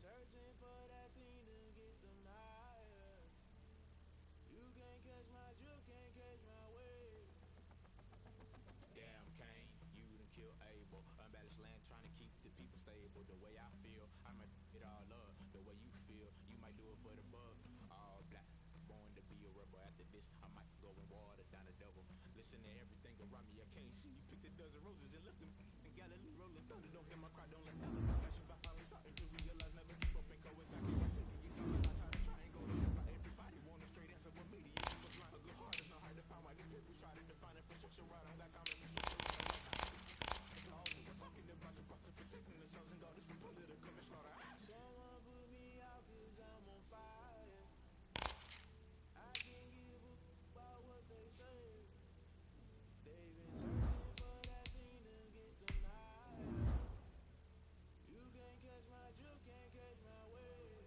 searching for that thing to get them higher. You can't catch my drift, can't catch my wave. Damn, Kane, you done kill Abel. Unbalanced land, trying to keep the people stable. The way I feel, I might it all up. The way you feel, you might do it for the bug. All black, born to be a rebel. After this, I might go and water down a double. Listen to everything around me, I can't see. You picked a dozen roses and left them in Galilee. Rolling thunder, don't hear my cry, don't let elements clash. If I finally saw it, to realize never keep up and coincide. I can't get it's all about time to try and go to fight. Everybody want a straight answer with media. People blind, a good heart is not hard to find. Why the people try to define infrastructure right? I don't got time to we're talking about your brother protecting the sons and daughters from political slaughter. Someone put me out cause I'm on fire. I can't give a about what they say. They've been searching for that thing to get them higher. You can't catch my drift, can't catch my wave.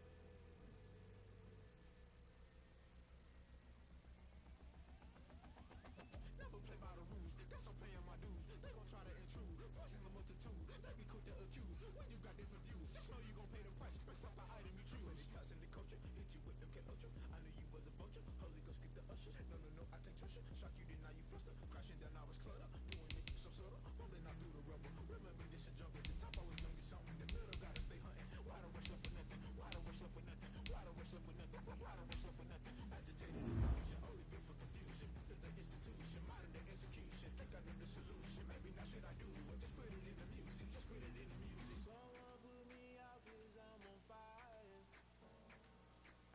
Never play by the rules, guess I'm paying my dues. They gon' try to intrude, poison the multitude. They be quick to accuse, when you got different views. Just know you gon' pay the price, based off the item you choose. When it ties in the culture, hit you with them Ultra. I knew you was a vulture, Holy Ghost get the ushers. No, I can't trust you. Shock you, then now you fluster. Crashing down, I was cluttered. Doing this so subtle, fumbling out through the rubble. Remember this a jungle, the top always gonna get something. The middle gotta stay hunting. Why the rush left for nothing? Why the rush left for nothing? Why the rush left for nothing? Why the rush left for nothing? Agitated illusion, only built for confusion. The institution, modern day execution. Think I know the solution. Maybe not should I do it? Just put it in the music. Just put it in the music. Someone put me out cause I'm on fire.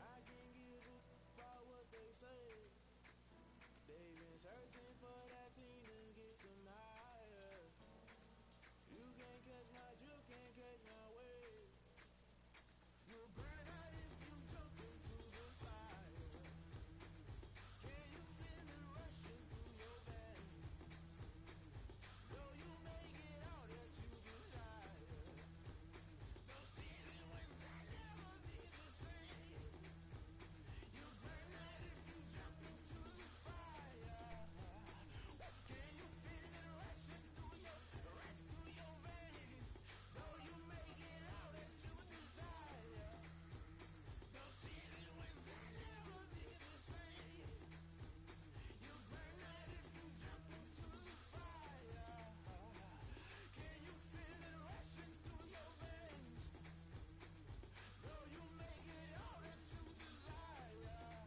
I can't give a about what they say. They've been searching for that thing to get them higher. You can't catch my drift, can't catch my wave. You'll burn out if you jump into the fire. Can you feel it rushing through your veins? Though you make it all that you desire. No ceiling was not ever be the same. You burn out if you jump into the fire. Can you feel it rushing through your veins? Though you make it all that you desire. No ceiling was not ever be the same. You burn out if you jump into the fire. Can you feel it rushing through your veins? Though you make it all that you desire.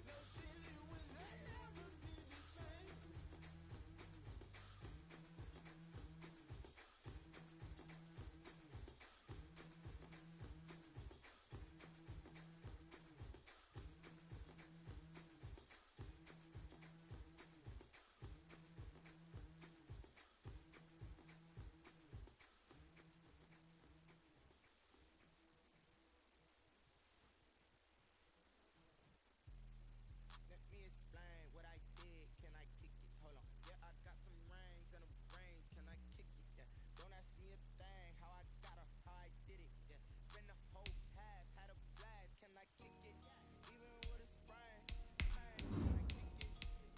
No ceiling was never be the same. Let me explain what I did. Can I kick it? Hold on. Yeah, I got some rings and a range. Can I kick it? Yeah. Don't ask me a thing. How I got her, how I did it. Yeah. Spend the whole half, had a blast. Can I kick it? Even with a sprain. Can I kick it?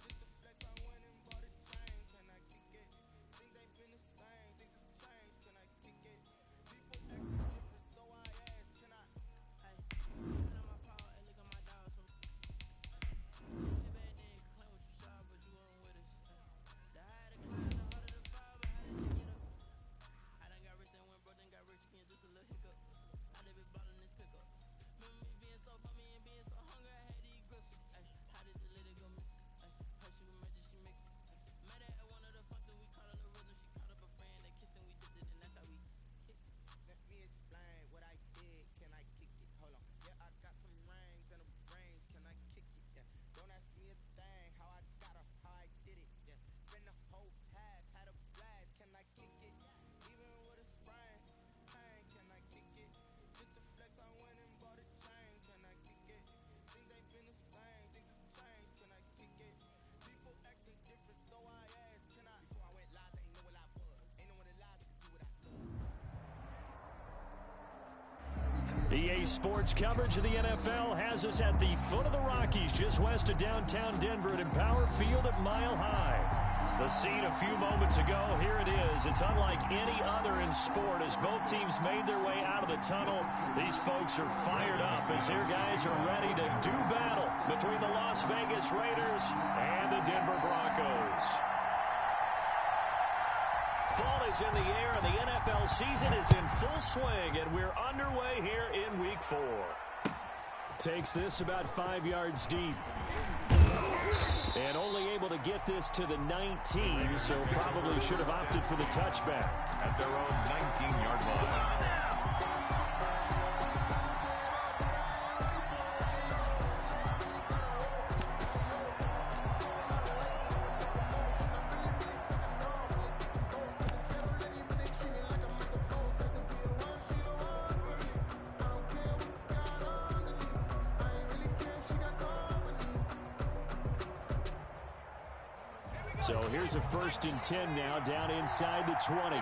Just to flex, I went and bought a chain. Can I kick it? Things ain't been the same. Things have changed. Can I kick it? People acting different, so I ask. Can I? Hey, look at my power and look at my dogs. Bad nigga claim what you saw, but you weren't with us. The higher the climb, the harder the fall, but how did you get up? I done got rich, then went broke, then got rich again, just a little hiccup. I done been ballin' this pickup. Remember me being so bummy and being so hungry, I had to eat gristle. How did the lady go miss? Her she was magic, she mixed it. Met her at one of the functions, we caught her the rhythm. She caught up a friend, they kissed and we dipped it, and that's how we hit. Let me explain what I did. Can I kick it? Hold on. Yeah, I got some rings and a range. Can I kick it? Yeah. Don't ask me a thing. How I got her, how I did it. Yeah. Spend the whole half, had a blast. Can I kick it? Even with a sprain. Hey, can I kick it? Just to flex, I went and bought a chain. Can I kick it? Things ain't been the same. Things have changed. Can I kick it? People acting different, so I asked. Can I? Before I went live, they ain't know what I was. Ain't no one alive that could do what I could. EA Sports coverage of the NFL has us at the foot of the Rockies, just west of downtown Denver at Empower Field at Mile High. The scene a few moments ago, here it is. It's unlike any other in sport as both teams made their way out of the tunnel. These folks are fired up as their guys are ready to do battle between the Las Vegas Raiders and the Denver Broncos. Fall is in the air and the NFL season is in full swing, and we're underway here in Week 4. Takes this about 5 yards deep. And only able to get this to the 19, so probably should have opted for the touchback. At their own 19-yard line. So here's a 1st and 10 now, down inside the 20.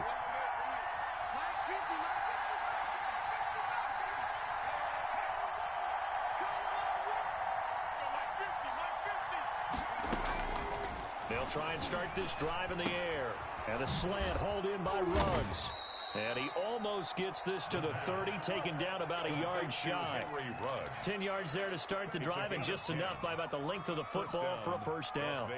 They'll try and start this drive in the air. And a slant hauled in by Ruggs. And he almost gets this to the 30, taken down about a yard shy. 10 yards there to start the drive, and just enough by about the length of the football for a first down.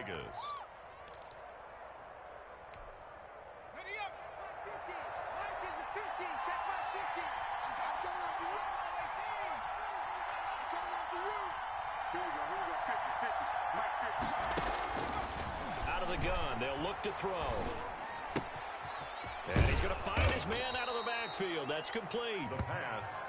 Out of the gun, they'll look to throw. And he's going to find his man out of the backfield. That's complete. The pass.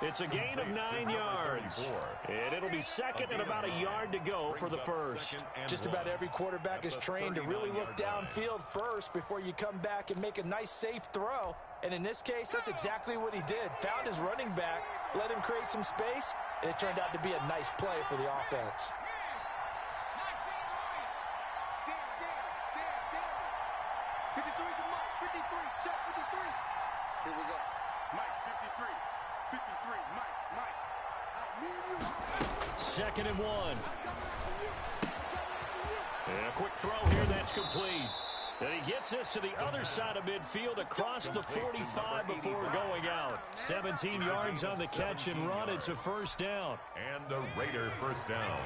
It's a gain of 9 yards. And it'll be second and about a yard to go for the first. Just about every quarterback is trained to really look downfield first before you come back and make a nice, safe throw. And in this case, that's exactly what he did. Found his running back, let him create some space, and it turned out to be a nice play for the offense. Here we go. Mike, 53. 53. Mike. 2nd and 1. And a quick throw here. That's complete. And he gets this to the other side of midfield across the 45 before going out. 17 yards on the catch and run. It's a first down. And a Raider first down.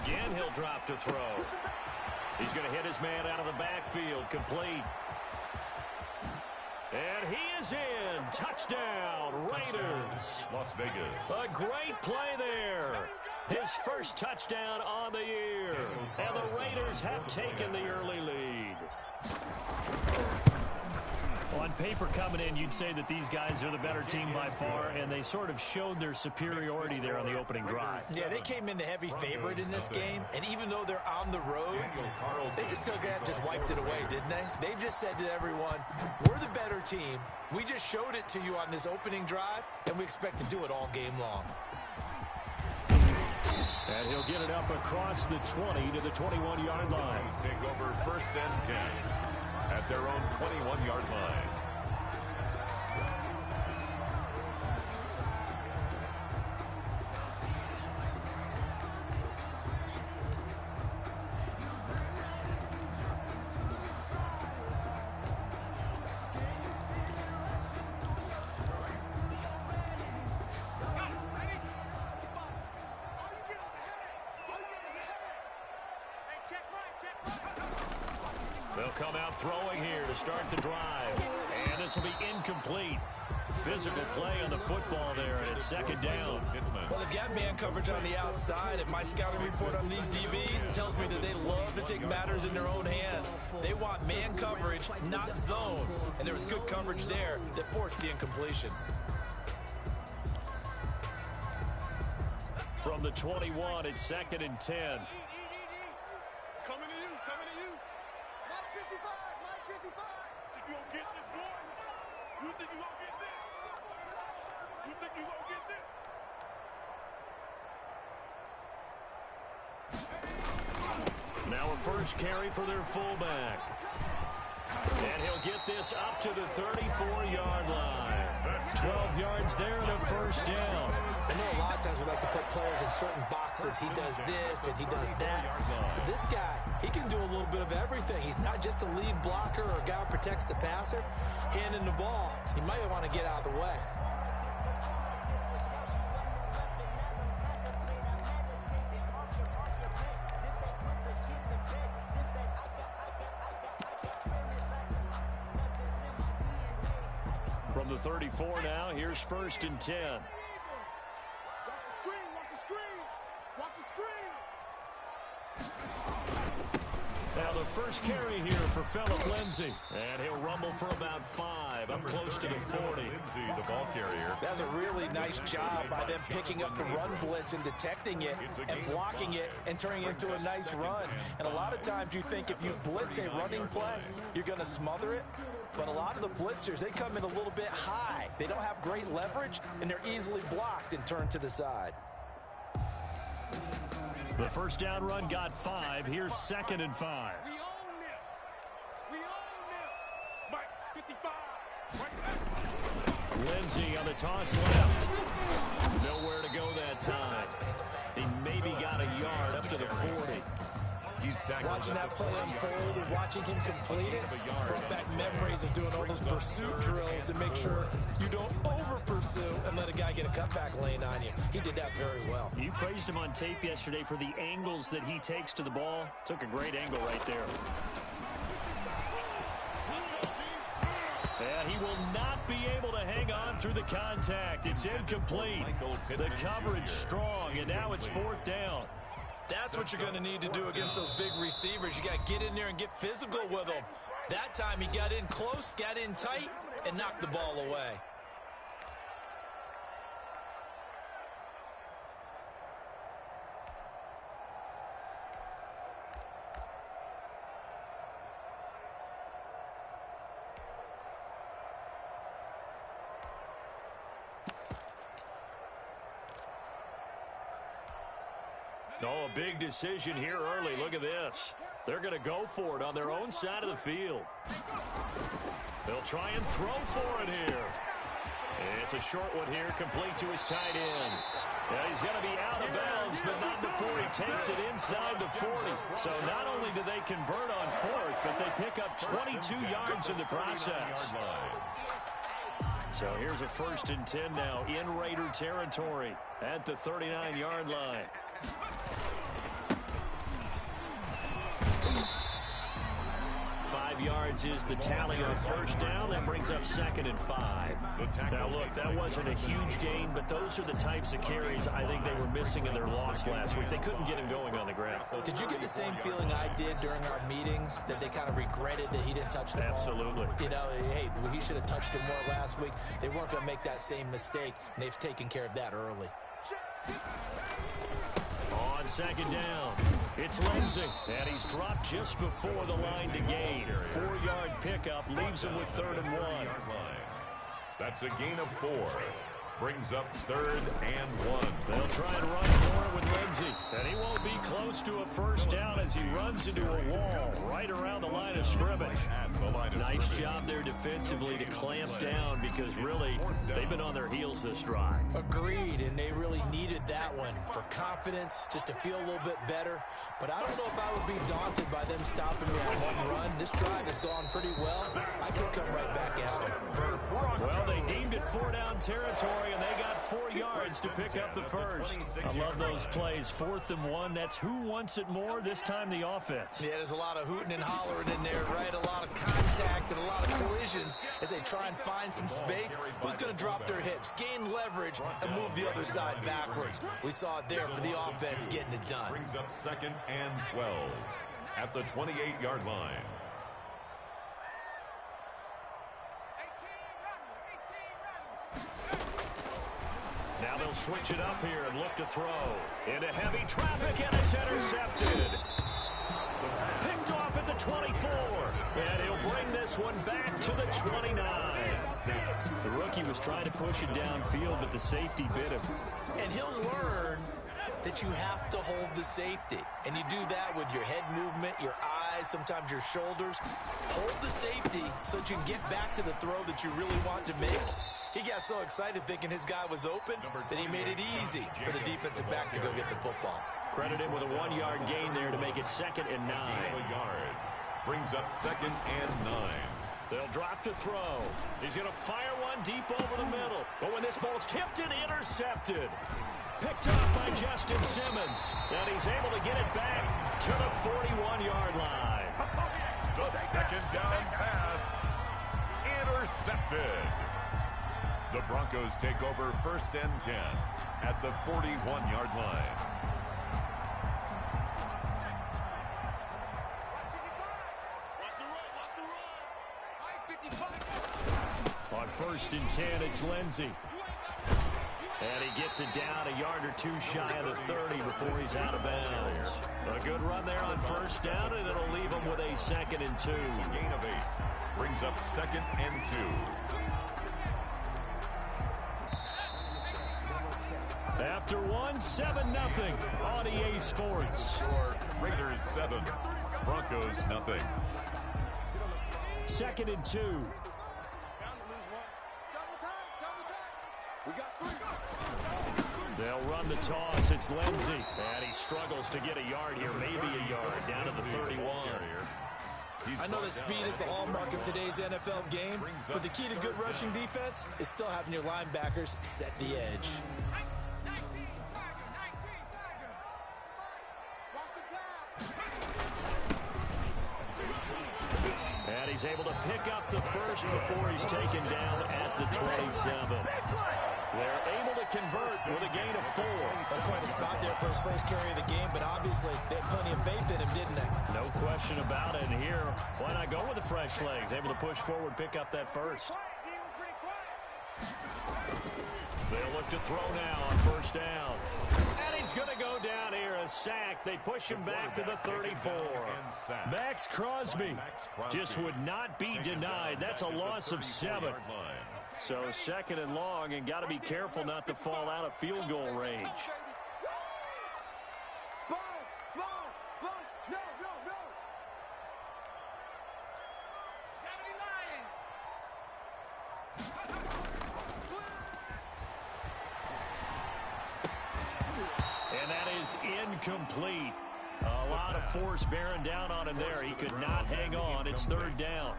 Again, he'll drop to throw. He's going to hit his man out of the backfield. Complete. And he is in. Touchdown, Raiders. Las Vegas. A great play there. His first touchdown on the year. And the Raiders have taken the early lead. On paper coming in, you'd say that these guys are the better team by far, and they sort of showed their superiority there on the opening drive. Yeah, they came in the heavy favorite in this game, and even though they're on the road, they still just wiped it away, didn't they? They've just said to everyone, we're the better team. We just showed it to you on this opening drive, and we expect to do it all game long. And he'll get it up across the 20 to the 21-yard line. Take over 1st and 10 at their own 21-yard line. They'll come out throwing here to start the drive. And this will be incomplete. Physical play on the football there, and it's 2nd down. Well, they've got man coverage on the outside, and my scouting report on these DBs tells me that they love to take matters in their own hands. They want man coverage, not zone. And there was good coverage there that forced the incompletion. From the 21, it's 2nd and 10. Coming to you. Mike 55. Mike 55. Think you gonna get this, boy? You think you gonna get this? You think you gonna get this? Now a first carry for their fullback. And he'll get this up to the 34-yard line. That's 12 yards there and a first down. I know a lot of times we like to put players in certain boxes. He does this and he does that. But this guy, he can do a little bit of everything. He's not just a lead blocker or a guy who protects the passer. Handing the ball, he might want to get out of the way. From the 34 now, here's 1st and 10. Watch the screen, watch the screen, watch the screen. Now the first carry here for Phillip Lindsay. And he'll rumble for about 5, up close to the 40. Lindsay, the ball carrier. That's a really nice job by them picking up the run blitz and detecting it and blocking it and turning it into a nice run. And a lot of times you think if you blitz a running play, you're going to smother it. But a lot of the blitzers, they come in a little bit high. They don't have great leverage, and they're easily blocked and turned to the side. The first down run got 5. Here's 2nd and 5. We own them. We own them. Mike, 55. Right there. Lindsay on the toss left. Nowhere to go that time. He maybe got a yard up to the 40. Watching that play unfold and watching him complete it brought back memories of doing all those pursuit drills to make sure you don't over-pursue and let a guy get a cutback lane on you. He did that very well. You praised him on tape yesterday for the angles that he takes to the ball. Took a great angle right there. And he will not be able to hang on through the contact. It's incomplete. The coverage strong, and now it's 4th down. That's what you're going to need to do against those big receivers. You got to get in there and get physical with them. That time he got in close, got in tight, and knocked the ball away. Oh, a big decision here early. Look at this. They're going to go for it on their own side of the field. They'll try and throw for it here. It's a short one here, complete to his tight end. Yeah, he's going to be out of bounds, but not before he takes it inside the 40. So not only do they convert on 4th, but they pick up 22 yards in the process. So here's a 1st and 10 now in Raider territory at the 39-yard line. 5 yards is the tally on first down. That brings up 2nd and 5. Now, look, that wasn't a huge gain, but those are the types of carries I think they were missing in their loss last week. They couldn't get him going on the ground. Did you get the same feeling I did during our meetings, that they kind of regretted that he didn't touch the ball? Absolutely. You know, hey, he should have touched him more last week. They weren't going to make that same mistake, and they've taken care of that early. On 2nd down, it's Lindsay, and he's dropped just before the line to gain. 4-yard pickup leaves him with 3rd and 1. That's a gain of 4. Brings up 3rd and 1. They'll try and run for it with Lindsay, and he won't be close to a first down as he runs into a wall right around the line of scrimmage. Nice job there defensively to clamp down, because really they've been on their heels this drive. Agreed, and they really needed that one for confidence, just to feel a little bit better. But I don't know if I would be daunted by them stopping me on one run. This drive has gone pretty well. I could come right back at them. Well, they deemed it 4-down territory, and they got 4 yards to pick up the first. I love those plays. 4th and 1. That's who wants it more, this time the offense. Yeah, there's a lot of hooting and hollering in there, right? A lot of contact and a lot of collisions as they try and find some space. Who's going to drop their hips, gain leverage, and move the other side backwards? We saw it there for the offense getting it done. Brings up 2nd and 12 at the 28-yard line. Now they'll switch it up here and look to throw. Into heavy traffic, and it's intercepted. Picked off at the 24. And he'll bring this one back to the 29. The rookie was trying to push it downfield, but the safety bit him. And he'll learn that you have to hold the safety. And you do that with your head movement, your eyes, sometimes your shoulders. Hold the safety so that you can get back to the throw that you really want to make. He got so excited thinking his guy was open that he made it easy for the defensive back to go get the football. Credit him with a 1-yard gain there to make it 2nd and 9. A yard. Brings up 2nd and 9. They'll drop to throw. He's going to fire one deep over the middle. But when this ball's tipped and intercepted. Picked up by Justin Simmons. And he's able to get it back to the 41-yard line. The 2nd down pass. Intercepted. The Broncos take over 1st and 10 at the 41-yard line. On 1st and 10, it's Lindsey. And he gets it down a yard or two shy of the 30 before he's out of bounds. A good run there on 1st down, and it'll leave him with a 2nd and 2. It's a gain of 8. Brings up 2nd and 2. After 1, 7-0 on EA Sports. Score Raiders 7, Broncos nothing. 2nd and 2. They'll run the toss. It's Lindsey. And he struggles to get a yard here, maybe a yard, down to the 31. I know that speed is the hallmark of today's NFL game, but the key to good rushing defense is still having your linebackers set the edge. And he's able to pick up the first before he's taken down at the 27. They're able to convert with a gain of 4. That's quite a spot there for his first carry of the game, but obviously they had plenty of faith in him, didn't they? No question about it. And here, why not go with the fresh legs? Able to push forward, pick up that first. They'll look to throw now on 1st down. And he's going to go down here, a sack. They push him back to the 34. Max Crosby just would not be denied. That's a loss of 7. So 2nd and long, and got to be careful not to fall out of field goal range. And that is incomplete. A lot of force bearing down on him there. He could not hang on. It's 3rd down.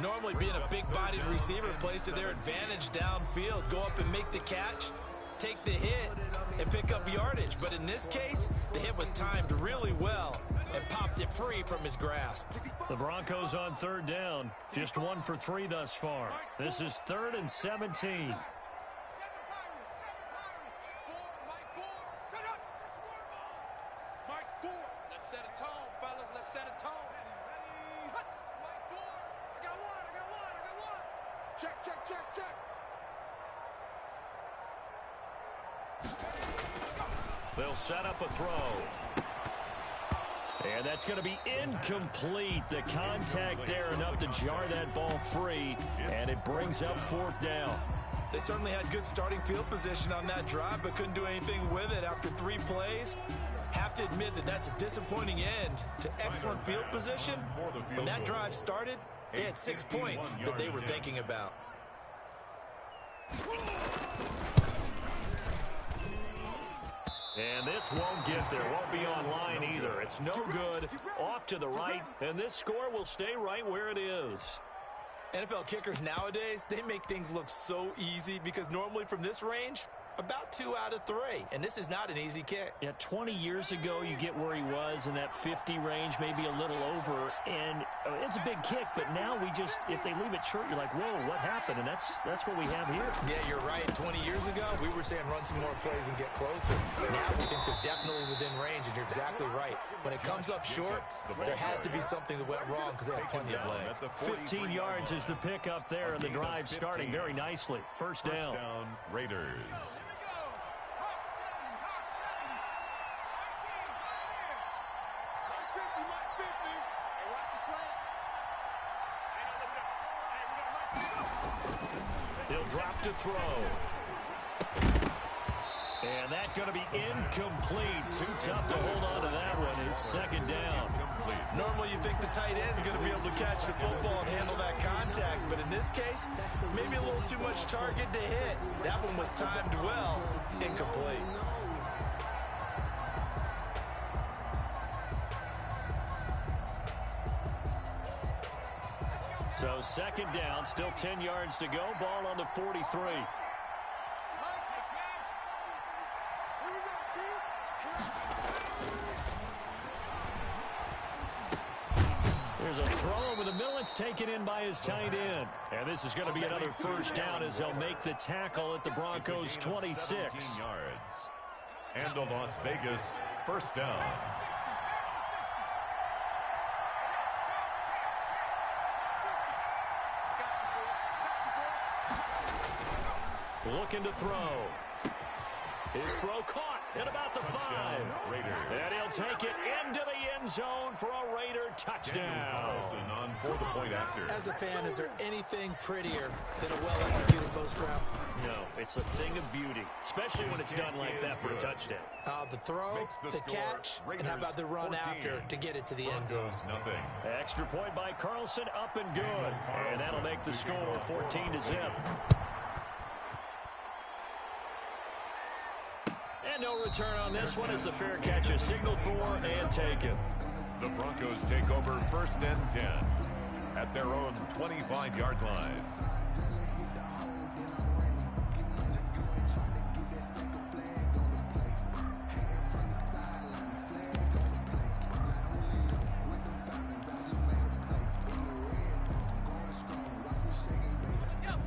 Normally being a big-bodied receiver plays to their advantage downfield. Go up and make the catch, take the hit, and pick up yardage. But in this case, the hit was timed really well and popped it free from his grasp. The Broncos on 3rd down. Just 1 for 3 thus far. This is 3rd and 17. Let's set a tone, fellas. Let's set a tone. Check, check, check, check. They'll set up a throw. And that's going to be incomplete. The contact there enough to jar that ball free, and it brings up 4th down. They certainly had good starting field position on that drive, but couldn't do anything with it after 3 plays. Have to admit that that's a disappointing end to excellent field position. When that drive started, they had 6 points that they were thinking about. And this won't get there. Won't be online either. It's no good. Off to the right, and this score will stay right where it is. NFL kickers nowadays, they make things look so easy because normally from this range, about 2 out of 3. And this is not an easy kick. Yeah, 20 years ago, you get where he was in that 50 range, maybe a little over. And it's a big kick, but now we just, if they leave it short, you're like, whoa, what happened? And that's what we have here. Yeah, you're right. 20 years ago, we were saying run some more plays and get closer. Now we think they're definitely within range, and you're exactly right. When it comes up short, there has to be something that went wrong because they have plenty of leg. 15 yards is the pick up there, and the drive starting very nicely. First down. Raiders. He'll drop to throw. And that's going to be incomplete. Too tough to hold on to that one. It's 2nd down. Normally you think the tight end's going to be able to catch the football and handle that contact, but in this this case, maybe a little too much target to hit. That one was timed well, incomplete. So second down, still 10 yards to go. Ball on the 43. There's a throw over the middle. It's taken in by his tight end. And this is going to be another first down as they'll make the tackle at the Broncos' 26. 17 yards. And a Las Vegas first down. Looking to throw. His throw caught at about the 5. And he'll take it into the end zone for a Raider touchdown. On for the point after. As a fan, is there anything prettier than a well-executed post route? No, it's a thing of beauty, especially when it's done like that for a touchdown. The throw, the catch, and how about the run after to get it to the end zone? Nothing. Extra point by Carlson, up and good. And that'll make the score 14-0. And no return on this one as the fair catch is signaled for and taken. The Broncos take over first and 10 at their own 25-yard line.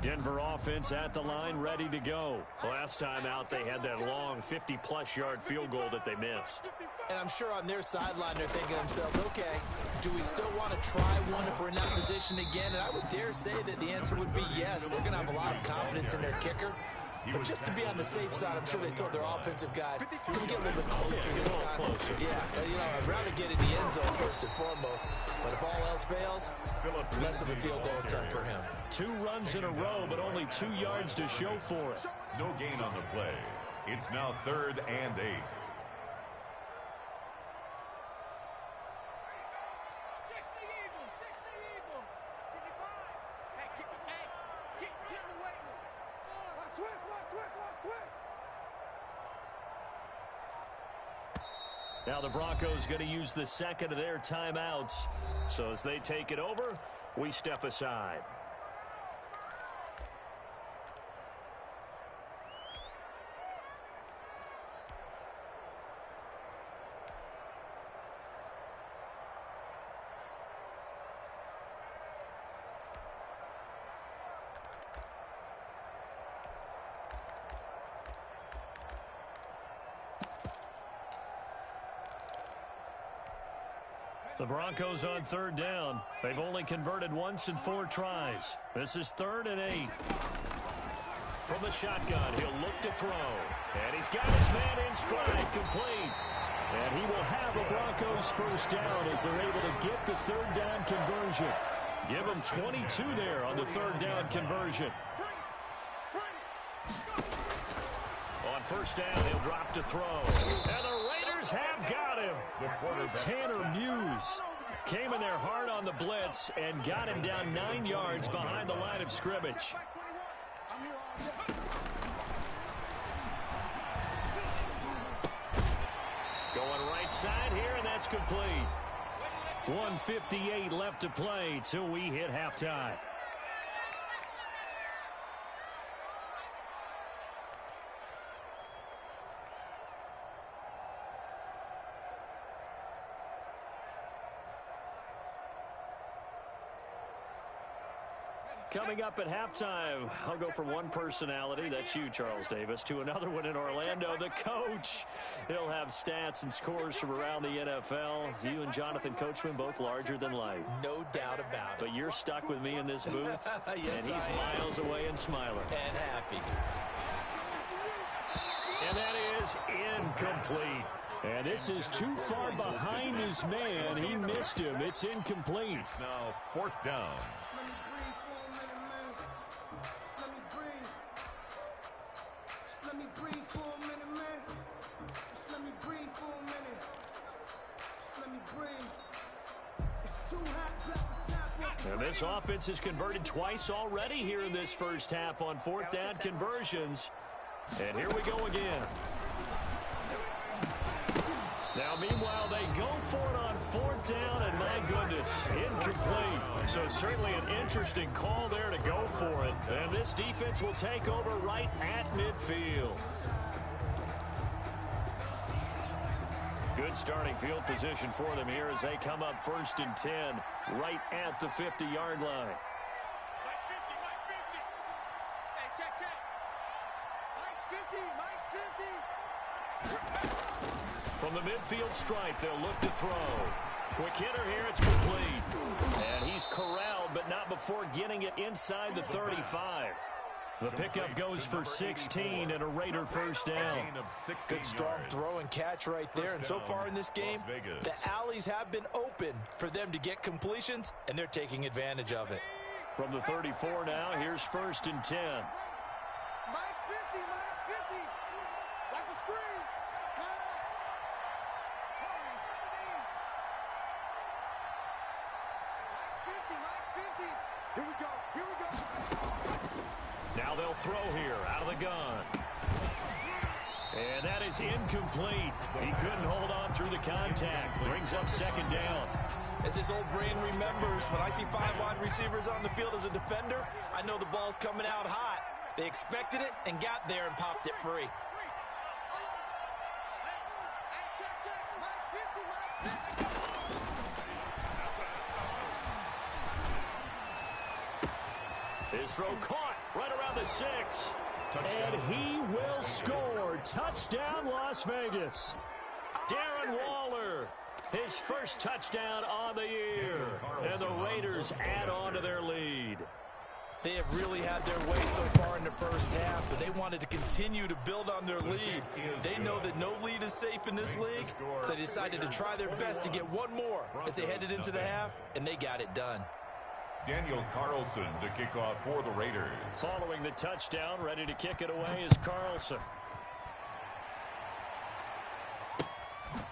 Denver offense at the line, ready to go. Last time out, they had that long 50-plus yard field goal that they missed. And I'm sure on their sideline, they're thinking to themselves, okay, do we still want to try one if we're in that position again? And I would dare say that the answer would be yes. They're going to have a lot of confidence in their kicker. But just to be on the safe side, I'm sure they told their offensive guys, can we get a little bit closer this time? Yeah, I'd rather get in the end zone first and foremost. But if all else fails, less of a field goal attempt for him. 2 runs in a row, but only 2 yards to show for it. No gain on the play. It's now 3rd and 8. Now the Broncos going to use the second of their timeouts. So as they take it over, we step aside. The Broncos on 3rd down. They've only converted once in 4 tries. This is 3rd and 8. From the shotgun, he'll look to throw. And he's got his man in stride, complete. And he will have a Broncos first down as they're able to get the 3rd down conversion. Give him 22 there on the 3rd down conversion. On first down, he'll drop to throw. And the Raiders have got him. Tanner Muse came in there hard on the blitz and got him down 9 yards behind the line of scrimmage. Going right side here, and that's complete. 1:58 left to play till we hit halftime. Coming up at halftime, I'll go from one personality, that's you, Charles Davis, to another one in Orlando, the coach. He'll have stats and scores from around the NFL. You and Jonathan Coachman, both larger than life. No doubt about it. But you're stuck with me in this booth, yes, and he's miles away and smiling. And happy. And that is incomplete. And this is too far behind his man. He missed him. It's incomplete. It's now 4th down. And this offense has converted twice already here in this first half on fourth down conversions. And here we go again. Now, meanwhile, they go for it on fourth down, and my goodness, incomplete. So certainly an interesting call there to go for it. And this defense will take over right at midfield. Good starting field position for them here as they come up 1st and 10, right at the 50-yard line. Mike 50, Mike 50. Hey, check, check. Mike's 50, Mike's 50. From the midfield stripe, they'll look to throw. Quick hitter here, it's complete. And he's corralled, but not before getting it inside the 35. The pickup goes for 16 and a Raider first down. Good strong throw and catch right there. And so far in this game, the alleys have been open for them to get completions, and they're taking advantage of it. From the 34 now, here's 1st and 10. Mike's 50, Mike's 50. Watch the screen. Pass. Mike's 50, Mike's 50. Here we go, here we go. Now they'll throw here out of the gun. And that is incomplete. He couldn't hold on through the contact. Brings up 2nd down. As his old brain remembers, when I see 5 wide receivers on the field as a defender, I know the ball's coming out hot. They expected it and got there and popped it free. Hey, check, check. Mike 50, Mike 50. His throw caught right around the 6. And he will score. Touchdown, Las Vegas. Darren Waller, his first touchdown on the year. And the Raiders add on to their lead. They have really had their way so far in the first half, but they wanted to continue to build on their lead. They know that no lead is safe in this league, so they decided to try their best to get one more as they headed into the half, and they got it done. Daniel Carlson to kick off for the Raiders. Following the touchdown, ready to kick it away is Carlson.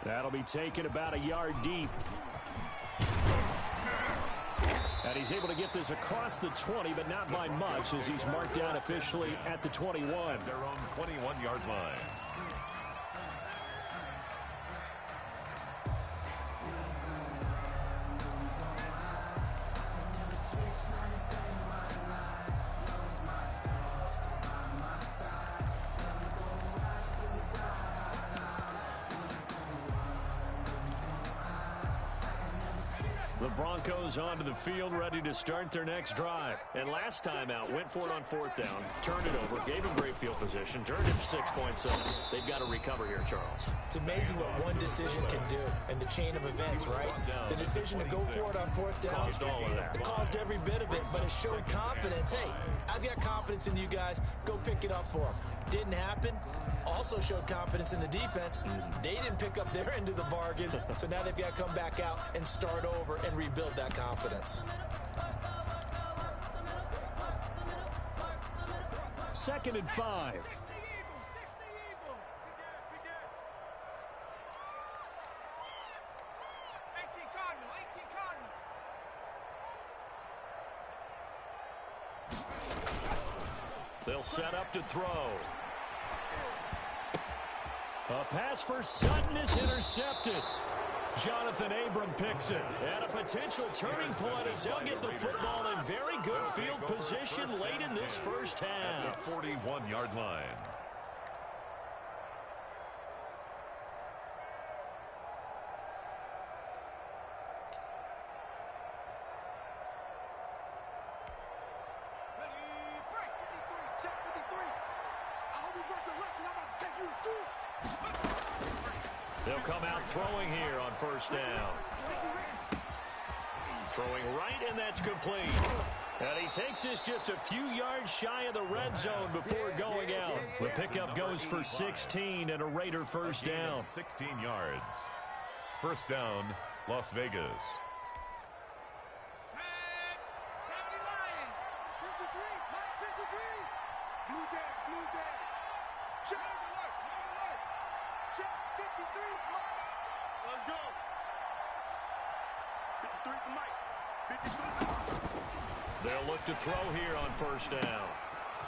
That'll be taken about a yard deep. And he's able to get this across the 20, but not by much, as he's marked down officially at the 21. Their own 21-yard line. The Broncos onto the field, ready to start their next drive. And last time out, went for it on 4th down, turned it over, gave him great field position, turned it 6 points. So they've got to recover here, Charles. It's amazing what one decision can do in the chain of events, right? The decision to go for it on 4th down, Caused all of that. it caused every bit of it, but it showed confidence. Hey, I've got confidence in you guys. Go pick it up for them. Didn't happen. Also showed confidence in the defense. They didn't pick up their end of the bargain, so now they've got to come back out and start over and rebuild that confidence. 2nd and 5. They'll set up to throw. A pass for Sutton is intercepted. Jonathan Abram picks it. And a potential turning point as they'll get the football in very good field position late in this first half. 41-yard line. They'll come out throwing here on 1st down. Throwing right, and that's complete. And he takes this just a few yards shy of the red zone before going out. The pickup goes for 16 and a Raider first down. 16 yards. First down, Las Vegas. They'll look to throw here on first down.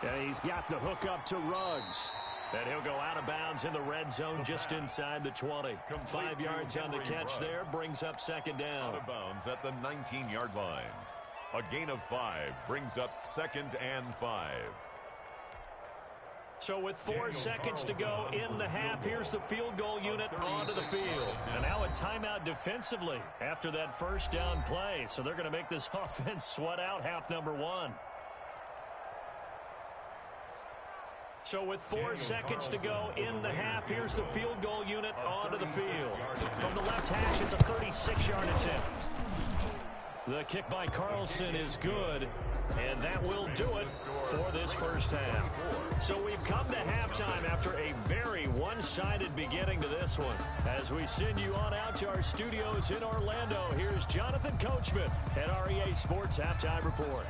And he's got the hook up to Ruggs. And he'll go out of bounds in the red zone just inside the 20. 5 yards on the catch there, brings up second down. Out of bounds at the 19-yard line. A gain of 5 brings up 2nd and 5. So with 4 seconds to go in the half, here's the field goal unit onto the field. And now a timeout defensively after that first down play. So they're going to make this offense sweat out half number 1. So with 4 seconds to go in the half, here's the field goal unit onto the field. From the left hash, it's a 36-yard attempt. The kick by Carlson is good, and that will do it for this first half. So we've come to halftime after a very one-sided beginning to this one. As we send you on out to our studios in Orlando, here's Jonathan Coachman at REA Sports Halftime Report.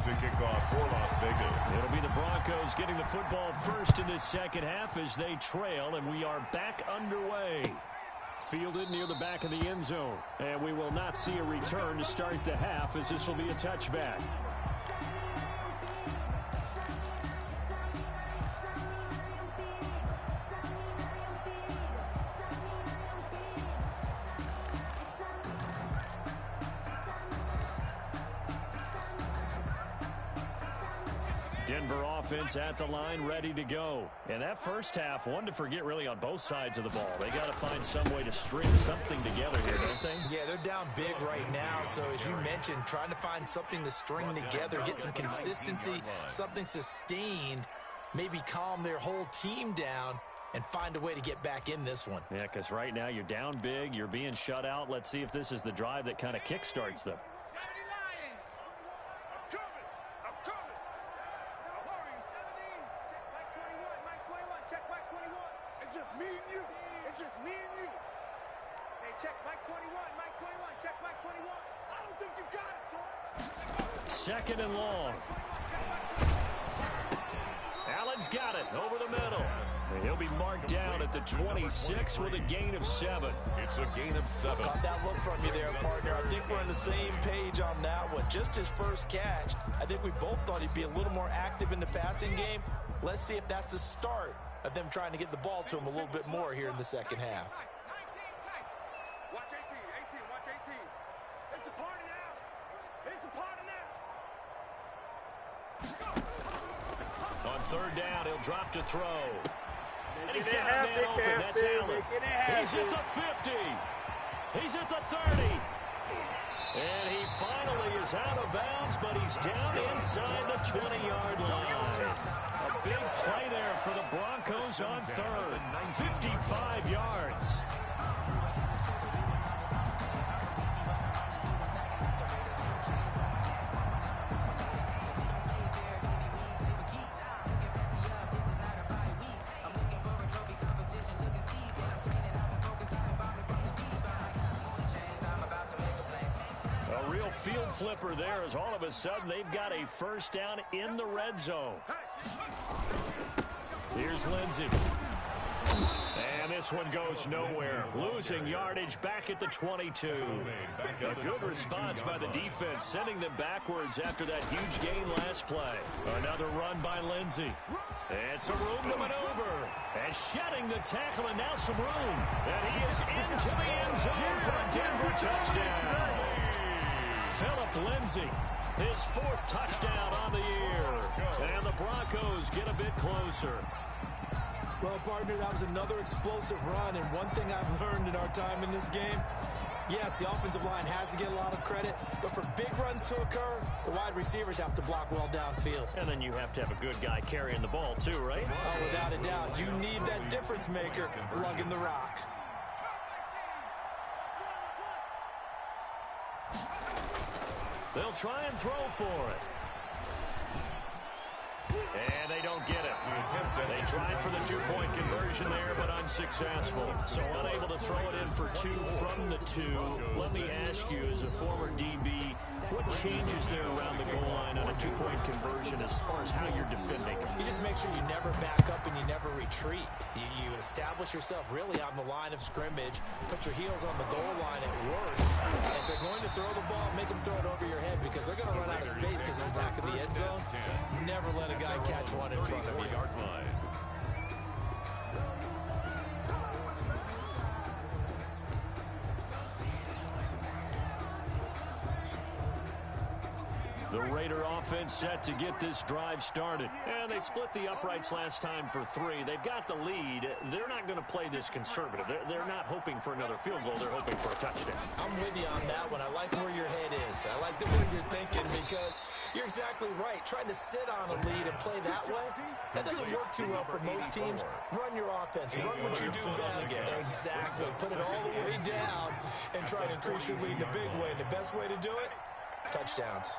To kick off for Las Vegas. It'll be the Broncos getting the football first in this second half as they trail, and we are back underway. Fielded near the back of the end zone, and we will not see a return to start the half as this will be a touchback. Denver offense at the line, ready to go. And that first half, one to forget really on both sides of the ball. They got to find some way to string something together here, don't they? Yeah, they're down big right now. So as you mentioned, trying to find something to string together, get some consistency, something sustained, maybe calm their whole team down and find a way to get back in this one. Yeah, because right now you're down big, you're being shut out. Let's see if this is the drive that kind of kickstarts them. Second and long. Allen's got it over the middle. He'll be marked down at the 26 with a gain of 7. It's a gain of 7. Got that look from you there, partner. I think we're on the same page on that one. Just his first catch. I think we both thought he'd be a little more active in the passing game. Let's see if that's the start of them trying to get the ball to him a little bit more here in the second half. Watch 18, watch 18. It's a party now. It's a party now. On third down, he'll drop to throw. And he's got a man open. That's Allen. He's at the 50. He's at the 30. And he finally is out of bounds, but he's down inside the 20-yard line. A big play there for the Broncos on third. 55 yards. Field flipper there as all of a sudden they've got a first down in the red zone. Here's Lindsey. And this one goes nowhere. Losing yardage back at the 22. A good response by the defense, sending them backwards after that huge gain last play. Another run by Lindsey. And some room to maneuver. And shedding the tackle, and now some room. And he is into the end zone for a Denver touchdown. Phillip Lindsay, his 4th touchdown on the year. And the Broncos get a bit closer. Well, partner, that was another explosive run. And one thing I've learned in our time in this game, yes, the offensive line has to get a lot of credit. But for big runs to occur, the wide receivers have to block well downfield. And then you have to have a good guy carrying the ball too, right? Oh, without a doubt. You need that difference maker lugging the rock. They'll try and throw for it. And they don't get it. They tried for the two-point conversion there, but unsuccessful. So unable to throw it in for two from the two. Let me ask you, as a former DB, what changes there around the goal line on a two-point conversion as far as how you're defending? You just make sure you never back up and you never retreat. You establish yourself really on the line of scrimmage, put your heels on the goal line at worst. And if they're going to throw the ball, make them throw it over your head because they're going to run out of space because of the back of the end zone. Never let a guy catch one in front of you. The Raider offense set to get this drive started. And they split the uprights last time for 3. They've got the lead. They're not going to play this conservative. They're not hoping for another field goal. They're hoping for a touchdown. I'm with you on that one. I like where your head is. I like the way you're thinking because you're exactly right. Trying to sit on a lead and play that way, that doesn't work too well for most teams. Run your offense. Run what you do best. Exactly. Put it all the way down and try to increase your lead in a big way. And the best way to do it, touchdowns.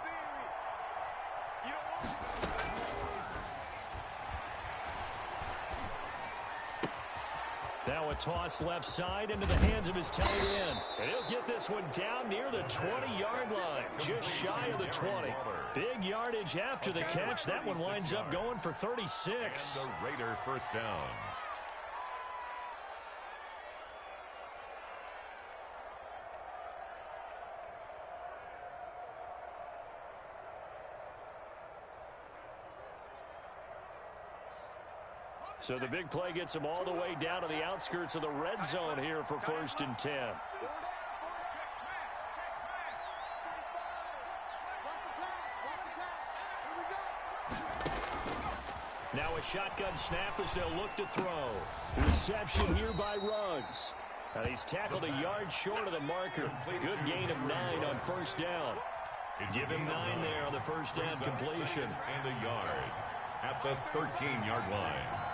Now a toss left side into the hands of his tight end. And he'll get this one down near the 20-yard line, just shy of the 20. Big yardage after the catch. That one winds up going for 36. And the Raider first down. So the big play gets them all the way down to the outskirts of the red zone here for 1st and 10. Now a shotgun snap as they'll look to throw. Reception here by Ruggs. And he's tackled a yard short of the marker. Good gain of 9 on 1st down. Give him 9 there on the 1st down completion. And a yard at the 13-yard line.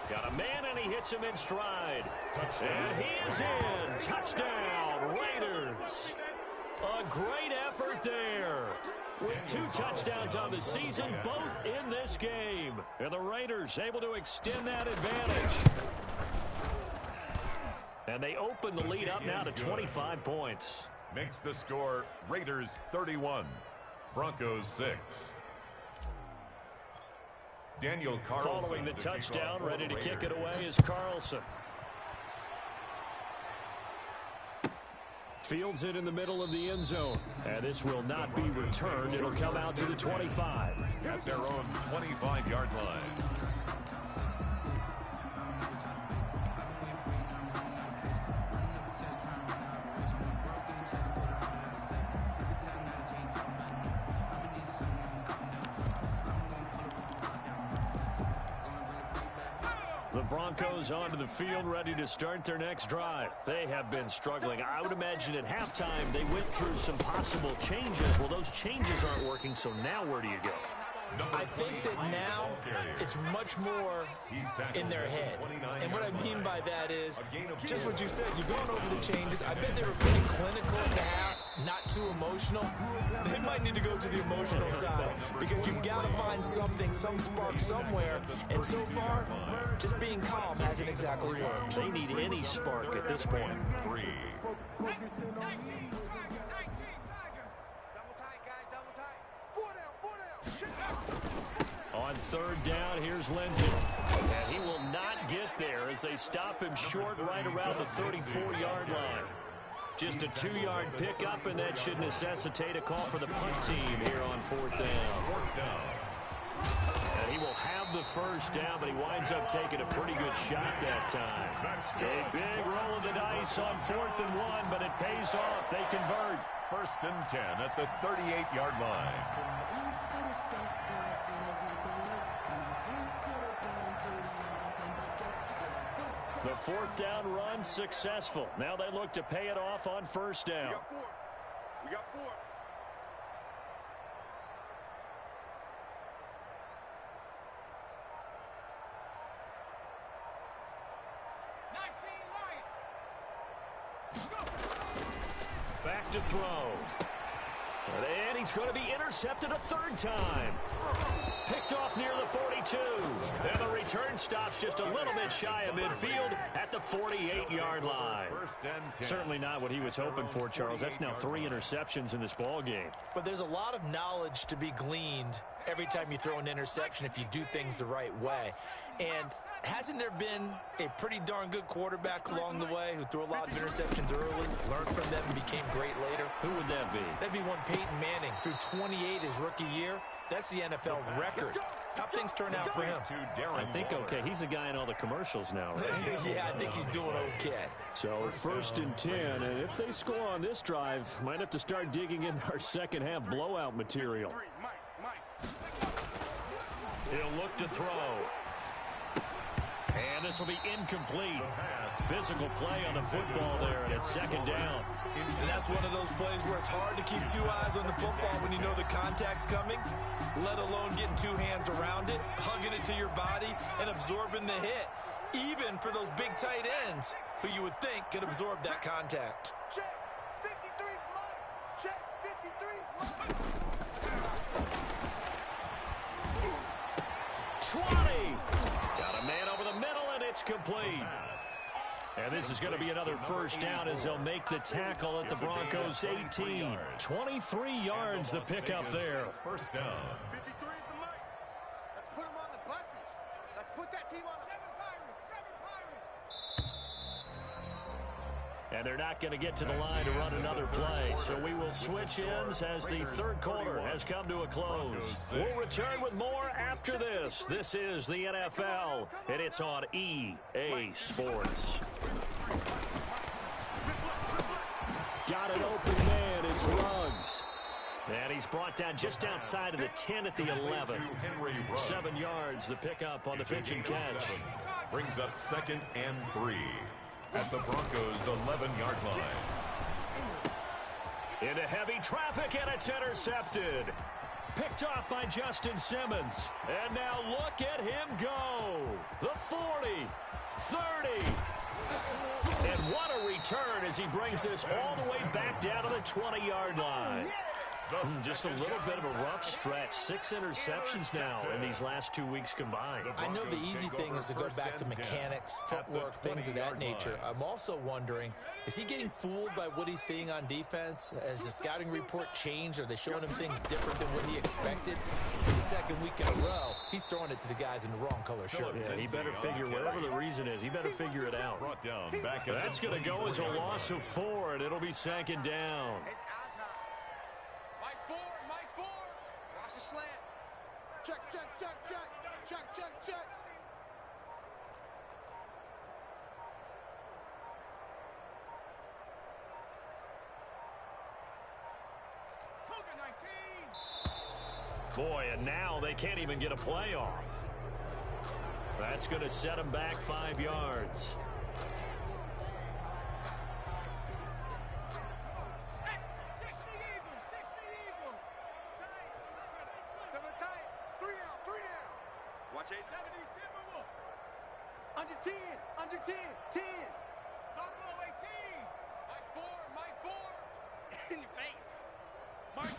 Got a man, and he hits him in stride. And he is in. Touchdown, Raiders. A great effort there. With 2 touchdowns on the season, both in this game. And the Raiders able to extend that advantage. And they open the lead up now to 25 points. Makes the score Raiders 31, Broncos 6. Daniel Carlson. Following the touchdown, ready to kick it away is Carlson. Fields it in the middle of the end zone. And this will not be returned. It'll come out to the 25. At their own 25-yard line. The Broncos onto the field, ready to start their next drive. They have been struggling. I would imagine at halftime they went through some possible changes. Well, those changes aren't working, so now where do you go? I think that now it's much more in their head. And what I mean by that is just what you said. You've gone over the changes. I bet they were pretty clinical at the half, not too emotional. They might need to go to the emotional side because you've got to find something, some spark somewhere. And so far, just being calm hasn't exactly worked. They need any spark at this point. 3. On 3rd down, here's Lindsey. And he will not get there as they stop him short right around the 34-yard line. Just a 2-yard pickup, and that should necessitate a call for the punt team here on 4th down. And he will have the 1st down, but he winds up taking a pretty good shot that time. A big roll of the dice on 4th and 1, but it pays off. They convert. 1st and 10 at the 38-yard line. The 4th down run successful. Now they look to pay it off on 1st down. We got 4. to throw. And he's going to be intercepted a third time. Picked off near the 42. And the return stops just a little bit shy of midfield at the 48-yard line. Certainly not what he was hoping for, Charles. That's now 3 interceptions in this ball game. But there's a lot of knowledge to be gleaned every time you throw an interception if you do things the right way. And hasn't there been a pretty darn good quarterback along the way who threw a lot of interceptions early, learned from them, and became great later? Who would that be? That'd be one Peyton Manning. Threw 28 his rookie year. That's the NFL record. How things turn out for him? I think okay. He's a guy in all the commercials now, right? Yeah, I think he's doing okay. So 1st and 10, and if they score on this drive, might have to start digging in our second half blowout material. He'll look to throw. And this will be incomplete. Physical play on the football there, and it's 2nd down. And that's one of those plays where it's hard to keep 2 eyes on the football when you know the contact's coming, let alone getting 2 hands around it, hugging it to your body, and absorbing the hit, even for those big tight ends who you would think could absorb that contact. Check. 53's mine. Check. 53's mine. 20. Got a man over the middle, and it's complete. And this is going to be another first down as they'll make the tackle at the Broncos' 18. 23 yards the pickup there. First down. 53 is the mic. Let's put them on the buses. Let's put that team on the... 7 Pirates. And they're not going to get to the line to run another play. So we will switch ends as the third quarter has come to a close. We'll return with more after this. This is the NFL, and it's on EA Sports. Got an open man. It's Ruggs. And he's brought down just outside of the 10 at the 11. 7 yards, the pickup on the pitch and catch. Brings up 2nd and 3 at the Broncos' 11-yard line. Into heavy traffic, and it's intercepted. Picked off by Justin Simmons. And now look at him go. The 40, 30. And what a return as he brings this all the way back down to the 20-yard line. Just a little bit of a rough stretch. 6 interceptions now in these last 2 weeks combined. I know the easy thing is to go back to mechanics, footwork, things of that nature. I'm also wondering, is he getting fooled by what he's seeing on defense? Has the scouting report changed? Are they showing him things different than what he expected? For the 2nd week in a row, he's throwing it to the guys in the wrong color shirt. Yeah, he better figure, whatever the reason is, he better figure it out. That's going to go as a loss of 4, and it'll be 2nd down. It's our time. Mike 4, Mike 4. Watch the slant. Check, check, check, check. Check, check, check. Boy, and now they can't even get a play off. That's going to set them back 5 yards. Watch 8. Under 10, under 10, 10. Not below 18. Mike 4, Mike 4. In your face. Mike.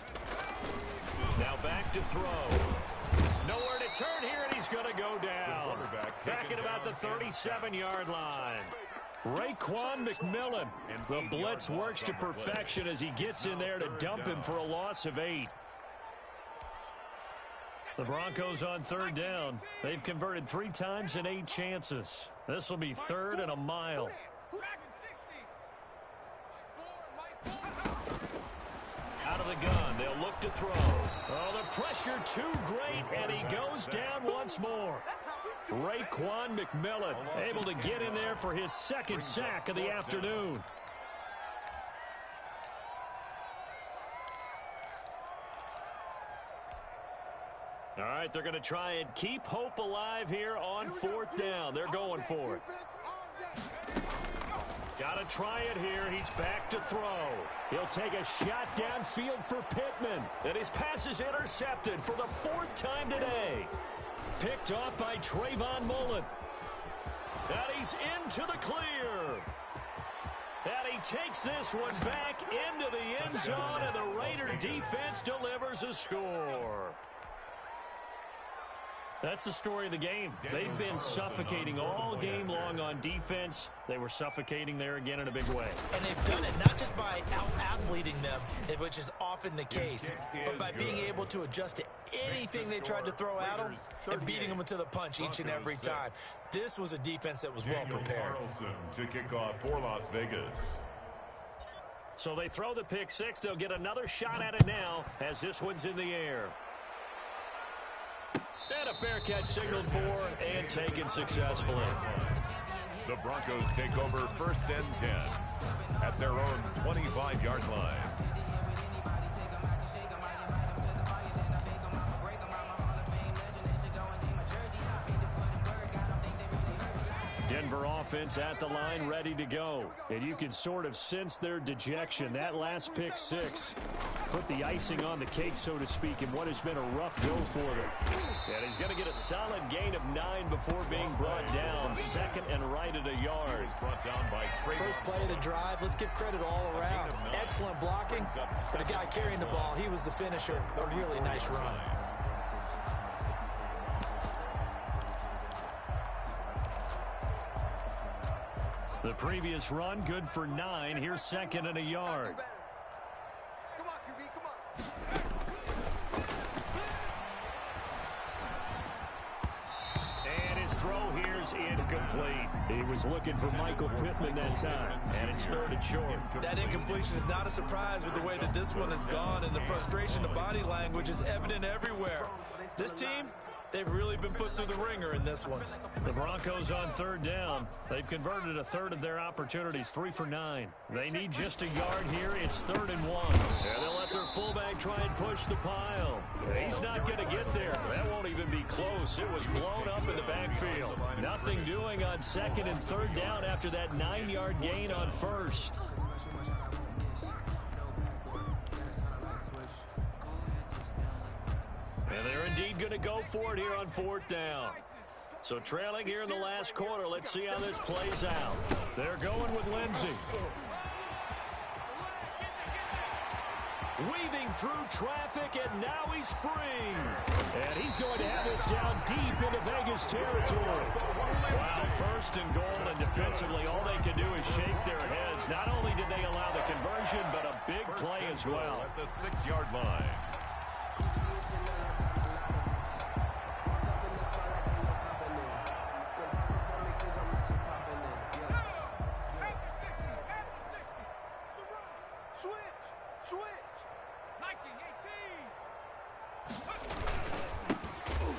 Now back to throw. Nowhere to turn here, and he's going to go down. Back at about the 37-yard line. Raekwon McMillan. The blitz works to perfection as he gets in there to dump him for a loss of 8. The Broncos on 3rd down. They've converted 3 times in 8 chances. This will be 3rd and a mile. Out of the gun, they'll look to throw. Oh, the pressure too great, and he goes down once more. Raekwon McMillan able to get in there for his 2nd sack of the afternoon. All right, they're going to try and keep hope alive here on 4th down. They're going for it. Got to try it here. He's back to throw. He'll take a shot downfield for Pittman. And his pass is intercepted for the 4th time today. Picked off by Trayvon Mullen. And he's into the clear. And he And takes this one back into the end zone, and the Raider defense delivers a score. That's the story of the game. They've been suffocating all game long on defense. They were suffocating there again in a big way. And they've done it not just by out-athleting them, which is often the case, but by being able to adjust to anything they tried to throw at them and beating them to the punch each and every time. This was a defense that was well prepared. To kick off for Las Vegas. So they throw the pick six. They'll get another shot at it now as this one's in the air. And a fair catch signaled for and taken successfully. The Broncos take over 1st and 10 at their own 25-yard line. Denver offense at the line, ready to go. And you can sort of sense their dejection. That last pick six put the icing on the cake, so to speak, in what has been a rough go for them. And he's going to get a solid gain of 9 before being brought down. 2nd and right at a yard. First play of the drive, let's give credit all around. Excellent blocking. For the guy carrying the ball, he was the finisher. A really nice run. The previous run, good for 9. Here's 2nd and a yard. Come on, QB, come on. And his throw here's incomplete. He was looking for Michael Pittman that time, and it's 3rd and short. That incompletion is not a surprise with the way that this one has gone, and the frustration of body language is evident everywhere. This team, they've really been put through the ringer in this one. The Broncos on 3rd down. They've converted a third of their opportunities, 3 for 9. They need just a yard here. It's 3rd and 1. And they'll let their fullback try and push the pile. He's not going to get there. That won't even be close. It was blown up in the backfield. Nothing doing on 2nd and 3rd down after that 9-yard gain on 1st. And they're indeed going to go for it here on 4th down. So trailing here in the last quarter. Let's see how this plays out. They're going with Lindsey. Weaving through traffic, and now he's free. And he's going to have this down deep into Vegas territory. Wow, 1st and goal, and defensively all they can do is shake their heads. Not only did they allow the conversion, but a big play as well. At the 6-yard line.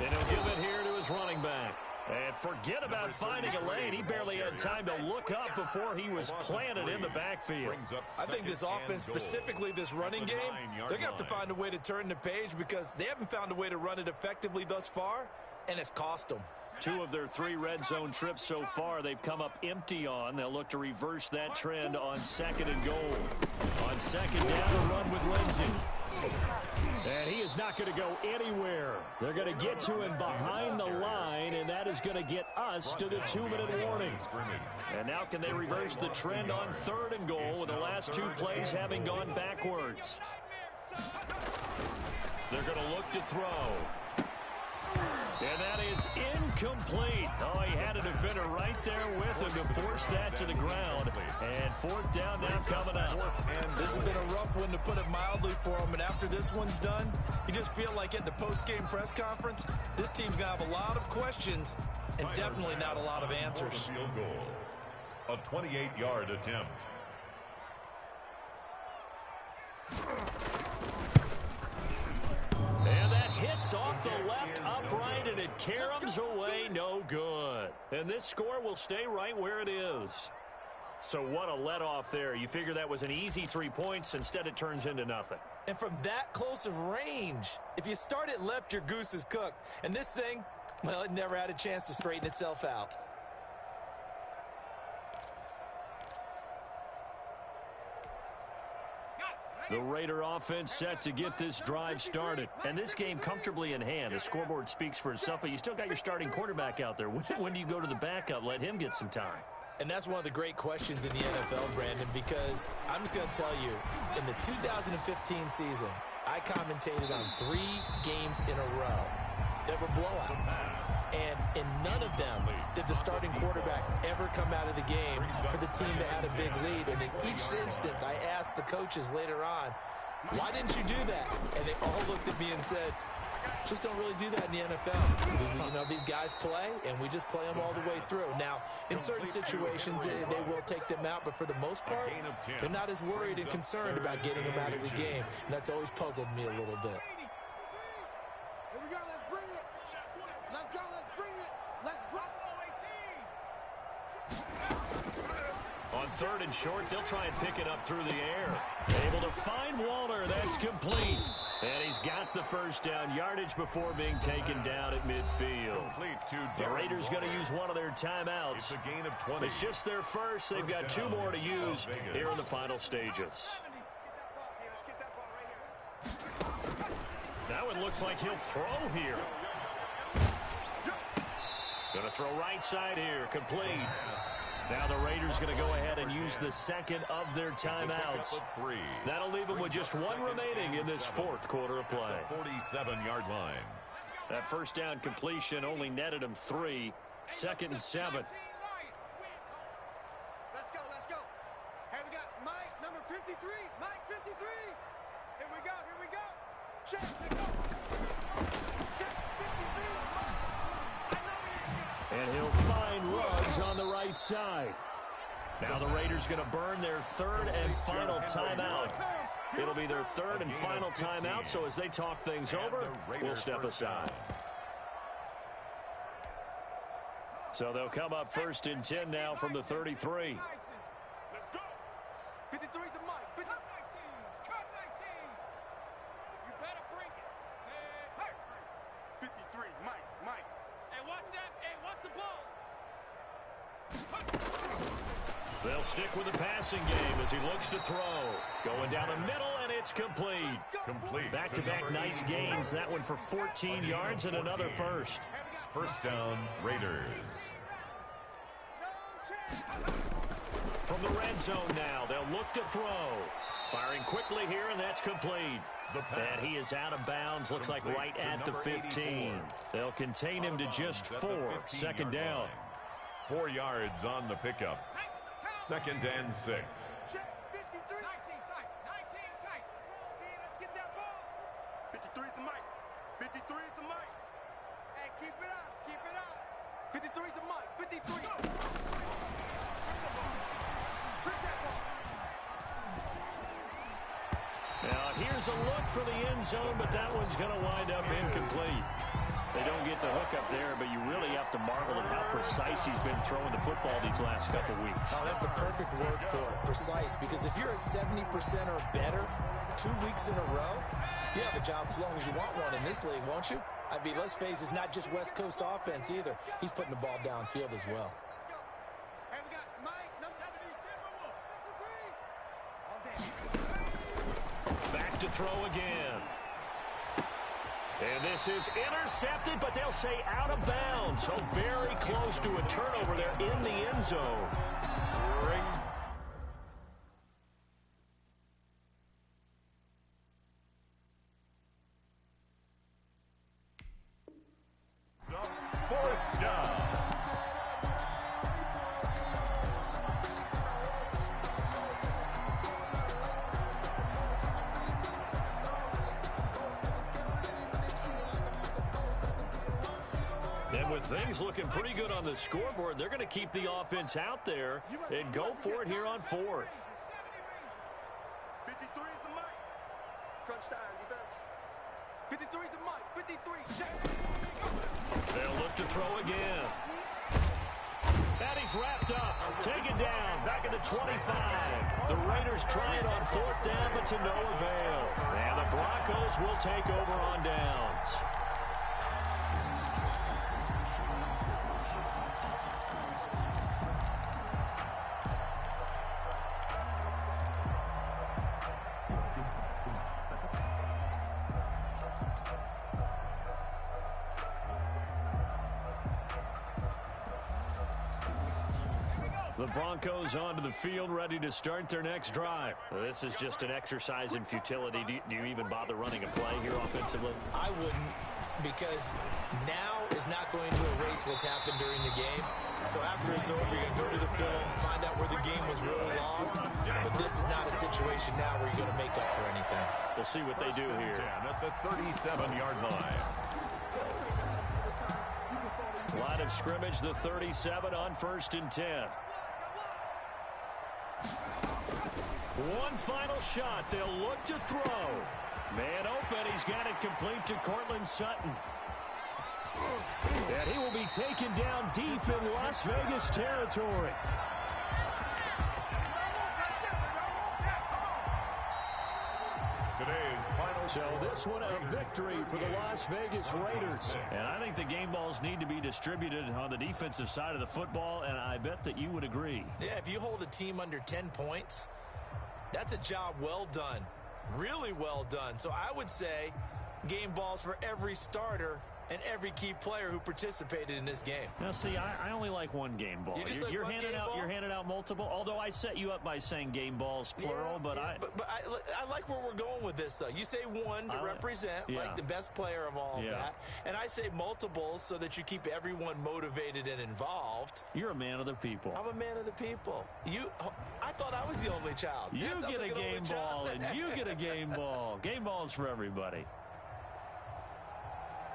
And he'll give it here to his running back. And forget about finding a lane. He barely had time to look up before he was planted in the backfield. I think this offense, specifically this running game, they're going to have to find a way to turn the page because they haven't found a way to run it effectively thus far, and it's cost them. 2 of their 3 red zone trips so far they've come up empty on. They'll look to reverse that trend on 2nd and goal. On 2nd down, a run with Lindsey. And he is not going to go anywhere. They're going to get to him behind the line, and that is going to get us to the 2-minute warning. And now can they reverse the trend on 3rd and goal with the last 2 plays having gone backwards? They're going to look to throw. And that is incomplete. Oh, he had a defender right there with him to force that to the ground. And 4th down now coming up. And this has been a rough one, to put it mildly, for him. And after this one's done, you just feel like at the post-game press conference, this team's going to have a lot of questions and definitely not a lot of answers. Field goal. A 28-yard attempt. And that hits off the left upright, and it caroms away, no good. And this score will stay right where it is. So what a let-off there. You figure that was an easy 3 points. Instead, it turns into nothing. And from that close of range, if you start it left, your goose is cooked. And this thing, well, it never had a chance to straighten itself out. The Raider offense set to get this drive started. And this game comfortably in hand. The scoreboard speaks for itself, but you still got your starting quarterback out there. When do you go to the backup? Let him get some time. And that's one of the great questions in the NFL, Brandon, because I'm just going to tell you, in the 2015 season, I commentated on 3 games in a row that were blowouts. And in none of them did the starting quarterback ever come out of the game for the team that had a big lead. And in each instance, I asked the coaches later on, why didn't you do that? And they all looked at me and said, just don't really do that in the NFL. You know, these guys play, and we just play them all the way through. Now, in certain situations, they will take them out, but for the most part, they're not as worried and concerned about getting them out of the game. And that's always puzzled me a little bit. Here we go, let's bring it. Let's go, let's bring it. Let's bring it. On 3rd and short, they'll try and pick it up through the air. Able to find Walter. That's complete. And he's got the first down yardage before being taken down at midfield. The Raiders going to use one of their timeouts. It's a gain of 20. It's just their first. They've got 2 more to use here in the final stages. That one looks like he'll throw here. Going to throw right side here. Complete. Now the Raiders going to go ahead and use the second of their timeouts. That'll leave them with just 1 remaining in this 4th quarter of play. 47-yard line. That first down completion only netted him 3. 2nd and 7. Let's go, let's go. Hey, we got Mike, number 53. Mike, 53. Here we go, here we go. Check, let's go. Check, 53. And he'll find Ruggs on the right side. Now the Raiders going to burn their 3rd and final timeout. It'll be their 3rd and final timeout, so as they talk things over, we'll step aside. So they'll come up 1st and 10 now from the 33. Let's go. 53's the Mike. 53. Cut 19. You better bring it. 53, Mike, Mike. Hey, watch that. Hey, watch the ball. They'll stick with the passing game as he looks to throw. Going down the middle, and it's complete. Back-to-back nice gains. That one for 14 yards and another first. First down, Raiders. From the red zone now, they'll look to throw. Firing quickly here, and that's complete. And he is out of bounds, looks like right at the 15. They'll contain him to just 4. 2nd down. 4 yards on the pickup. 2nd and 6. Check, 53. 19 tight. 19 tight. Let's get that ball. 53 is the Mike. 53 is the Mike. Hey, keep it up. Keep it up. 53 is the Mike. 53. Strip that ball. Now, here's a look for the end zone, but that one's going to wind up incomplete. They don't get the hook up there, but you really have to marvel at how precise he's been throwing the football these last couple weeks. Oh, that's a perfect word for it, precise, because if you're at 70% or better 2 weeks in a row, you have a job as long as you want one in this league, won't you? I mean, let's face it, it's not just West Coast offense either. He's putting the ball downfield as well. Let's go. Hey, we got Mike, number 73. Back to throw again. And this is intercepted, but they'll say out of bounds. So very close to a turnover there in the end zone. Fourth down. And with things looking pretty good on the scoreboard, they're going to keep the offense out there and go for it here on 4th. 53 is the Mike. Crunch time, defense. 53 is the Mike. 53. Check. They'll look to throw again. And he's wrapped up. Taken down. Back at the 25. The Raiders try it on 4th down, but to no avail. And the Broncos will take over on downs. The Broncos onto the field, ready to start their next drive. This is just an exercise in futility. Do you even bother running a play here offensively? I wouldn't, because now is not going to erase what's happened during the game. So after it's over, you're going to go to the film, find out where the game was really lost. But this is not a situation now where you're going to make up for anything. We'll see what they do here. 10 at the 37-yard line. Line of scrimmage, the 37 on 1st and 10. One final shot. They'll look to throw. Man open. He's got it complete to Cortland Sutton. And he will be taken down deep in Las Vegas territory. Today's final. So this one a victory for the Las Vegas Raiders. And I think the game balls need to be distributed on the defensive side of the football, and I bet that you would agree. Yeah, if you hold a team under 10 points, that's a job well done. Really well done. So I would say game balls for every starter and every key player who participated in this game. Now, see, I only like one game ball. You're handing out multiple. Although I set you up by saying game balls plural, but I like where we're going with this. Though you say one to represent, like the best player of all that, and I say multiples so that you keep everyone motivated and involved. You're a man of the people. I'm a man of the people. I thought I was the only child. You get a game ball, and you get a game ball. Game balls for everybody.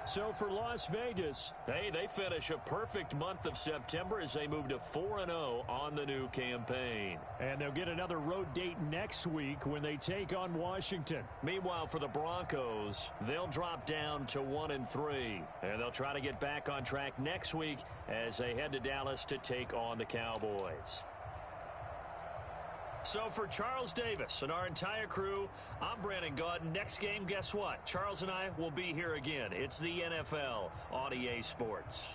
So for Las Vegas, hey, they finish a perfect month of September as they move to 4-0 on the new campaign. And they'll get another road date next week when they take on Washington. Meanwhile, for the Broncos, they'll drop down to 1-3. And they'll try to get back on track next week as they head to Dallas to take on the Cowboys. So for Charles Davis and our entire crew, I'm Brandon Gaudin. Next game, guess what? Charles and I will be here again. It's the NFL on EA Sports.